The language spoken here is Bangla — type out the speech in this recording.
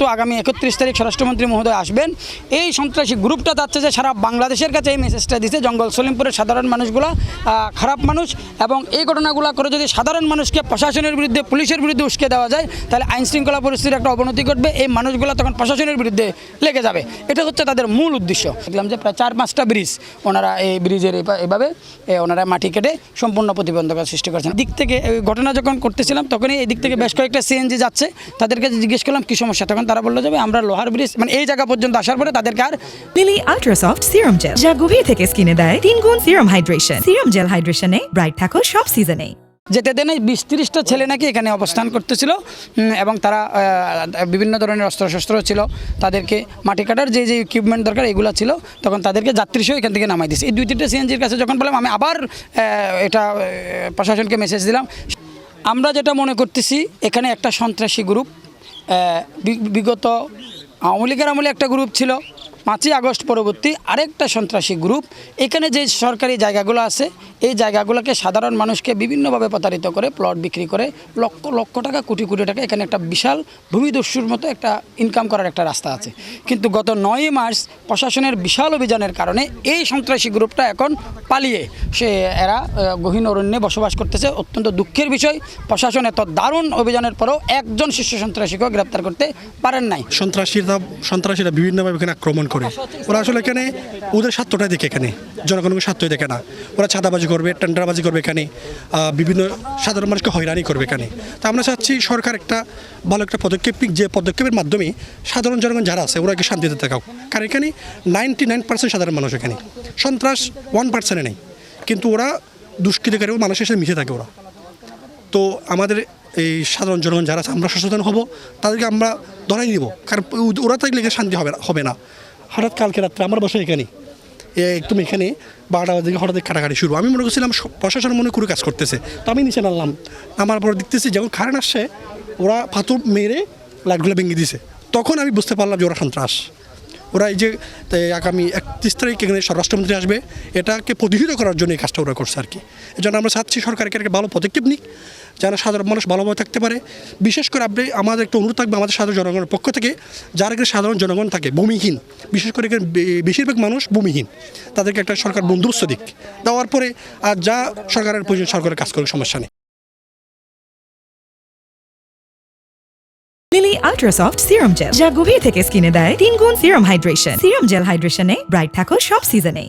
তো আগামী 31 তারিখ স্বরাষ্ট্রমন্ত্রী মহোদয় আসবেন। এই সন্ত্রাসী গ্রুপটা যাচ্ছে যে সারা বাংলাদেশের কাছে এই মেসেজটা দিচ্ছে জঙ্গল সলিমপুরের সাধারণ মানুষগুলো খারাপ মানুষ, এবং এই ঘটনাগুলো করে যদি সাধারণ মানুষকে প্রশাসনের বিরুদ্ধে পুলিশের বিরুদ্ধে উস্কে দেওয়া যায় তাহলে আইন শৃঙ্খলা পরিস্থিতির একটা অবনতি ঘটবে। এই মানুষগুলো তখন প্রশাসনের বিরুদ্ধে লেগে যাবে। এটা হচ্ছে তাদের মূল উদ্দেশ্য। দেখলাম যে প্রায় 4-5টা ব্রিজ ওনারা এই ব্রিজের এভাবে ওনারা মাটি কেটে সম্পূর্ণ প্রতিবন্ধকতা সৃষ্টি করেছেন। দিক থেকে ঘটনা যখন করতেছিলাম তখনই এই দিক থেকে বেশ কয়েকটা সিএনজি যাচ্ছে, তাদেরকে জিজ্ঞেস করলাম কী সমস্যা, তখন তারা বললো যে আমরা লোহার ব্রিজ মানে এই জায়গা পর্যন্ত আসার পরে তাদেরকে আর Lily ultra soft serum gel, যা গভীর থেকে স্কিনে দেয় 3 গুণ সিরাম হাইড্রেশন। সিরাম জেল হাইড্রেশনে ব্রাইট থাকো সব সিজনে। যেতে দেন 20-30টা ছেলে নাকি এখানে অবস্থান করতেছিল, এবং তারা বিভিন্ন ধরনের অস্ত্রশস্ত্র ছিল, তাদেরকে মাটি কাটার যে ইকুইপমেন্ট দরকার এগুলো ছিল, তখন তাদেরকে যাত্রীসহ এখান থেকে নামাই দিয়েছে। এই 2-3টে সিএনজির কাছে যখন বললাম আমি আবার এটা প্রশাসনকে মেসেজ দিলাম। আমরা যেটা মনে করতেছি এখানে একটা সন্ত্রাসী গ্রুপ, বিগত আওয়ামী লীগের আমলে একটা গ্রুপ ছিল, 5ই আগস্ট পরবর্তী আরেকটা সন্ত্রাসী গ্রুপ। এখানে যে সরকারি জায়গাগুলো আছে এই জায়গাগুলোকে সাধারণ মানুষকে বিভিন্নভাবে প্রতারিত করে প্লট বিক্রি করে লক্ষ লক্ষ টাকা কোটি কোটি টাকা এখানে একটা বিশাল ভূমিদস্যুর মতো একটা ইনকাম করার একটা রাস্তা আছে। কিন্তু গত 9ই মার্চ প্রশাসনের বিশাল অভিযানের কারণে এই সন্ত্রাসী গ্রুপটা এখন পালিয়ে এরা গহীন অরণ্যে বসবাস করতেছে। অত্যন্ত দুঃখের বিষয়, প্রশাসন এত দারুণ অভিযানের পরেও একজন শীর্ষ সন্ত্রাসীকেও গ্রেপ্তার করতে পারেন নাই। সন্ত্রাসীরা বিভিন্নভাবে এখানে আক্রমণ করে। ওরা আসলে এখানে ওদের স্বার্থটাই দেখে, এখানে জনগণকে স্বার্থই দেখে না। ওরা ছাদাবাজি করবে, টেন্ডারবাজি করবে, এখানে বিভিন্ন সাধারণ মানুষকে হয়রানি করবে এখানে। তা আমরা চাচ্ছি সরকার একটা ভালো একটা পদক্ষেপ নিক, যে পদক্ষেপের মাধ্যমে সাধারণ জনগণ যারা আছে ওরা শান্তিতে থাকুক। কারণ এখানে 99% সাধারণ মানুষ, এখানে সন্ত্রাস 1% নেই, কিন্তু ওরা দুষ্কৃতিকারী মানুষের সাথে মিশে থাকে ওরা। তো আমাদের এই সাধারণ জনগণ যারা আছে আমরা সচেতন হব, তাদেরকে আমরা ধরাই দিব, কারণ ওরা থাকলে শান্তি হবে না। হঠাৎ কালকে রাত্রে আমার বসে এখানে একদম এখানে 12টা দিকে হঠাৎ কাটাকাটি শুরু। আমি মনে করছিলাম প্রশাসন মনে করে কাজ করতেছে, তো আমি নিচে নামলাম, নামার পর দেখতেছি যখন কারেন্ট আসছে ওরা পাথর মেরে লাইটগুলো ভেঙে দিয়েছে। তখন আমি বুঝতে পারলাম যে ওরা সন্ত্রাস। ওরা এই যে আগামী 31 তারিখ এখানে স্বরাষ্ট্রমন্ত্রী আসবে, এটাকে প্রতিহত করার জন্য এই কাজটা ওরা করছে আর কি। এই জন্য আমরা চাচ্ছি সরকারকে একটা ভালো পদক্ষেপ নিক, যেন সাধারণ মানুষ ভালোভাবে থাকতে পারে। বিশেষ করে আমাদের একটা অনুরোধ থাকবে আমাদের সাধারণ জনগণের পক্ষ থেকে, যারা এখানে সাধারণ জনগণ থাকে ভূমিহীন, বিশেষ করে এখানে বেশিরভাগ মানুষ ভূমিহীন, তাদেরকে একটা সরকার বন্দোবস্ত দিক, দেওয়ার পরে আর যা সরকারের প্রয়োজন সরকারের কাজ করার সমস্যা নেই। Lily ultra soft serum gel, যা গভীর থেকে স্কিনে দেয় 3 গুণ সিরাম হাইড্রেশন। সিরাম জেল হাইড্রেশনে ব্রাইট থাকো সব সিজনে।